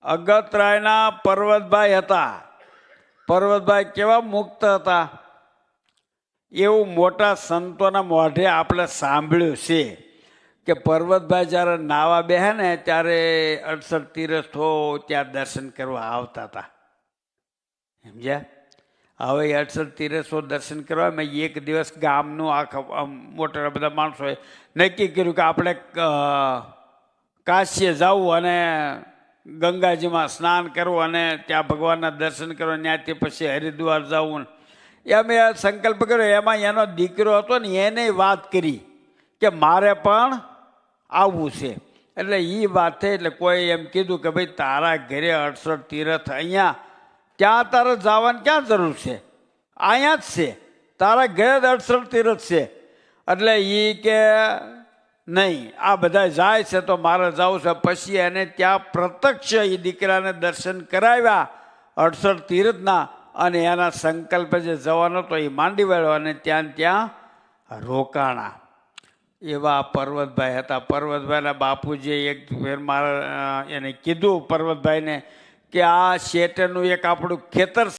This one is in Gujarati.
અગતરાયના પર્વતભાઈ હતા. પર્વતભાઈ કેવા મુક્ત હતા એવું મોટા સંતોના મોઢે આપણે સાંભળ્યું છે કે પર્વતભાઈ જ્યારે નાવા બેહે ને ત્યારે 68 તીરથો ત્યાં દર્શન કરવા આવતા હતા. સમજ્યા? હવે 68 તીરથો દર્શન કરવા મેં એક દિવસ ગામનું આખા મોટા બધા માણસોએ નક્કી કર્યું કે આપણે કાશીએ જવું અને ગંગાજીમાં સ્નાન કરવું અને ત્યાં ભગવાનના દર્શન કરવા, ત્યાંથી પછી હરિદ્વાર જવું. એમ એ સંકલ્પ કર્યો. એમાં એનો દીકરો હતો ને એને વાત કરી કે મારે પણ આવવું છે. એટલે એ વાત થઈ એટલે કોઈ એમ કીધું કે ભાઈ તારા ઘરે 68 તીરથ અહીંયા, ત્યાં તારે જવાની ક્યાં જરૂર છે, અહીંયા જ છે, તારા ઘરે 68 તીરથ છે. એટલે એ કે નહીં, આ બધા જાય છે તો મારે જવું છે. પછી એને ત્યાં પ્રત્યક્ષ એ દીકરાને દર્શન કરાવ્યા 68 તીરથના, અને એના સંકલ્પ જે જવાનો હતો એ માંડી વાળ્યો અને ત્યાં રોકાણા. એવા પર્વતભાઈ હતા. પર્વતભાઈના બાપુજીએ એક ફેર મારા એને કીધું પર્વતભાઈને કે આ શેઠનું એક આપણું ખેતર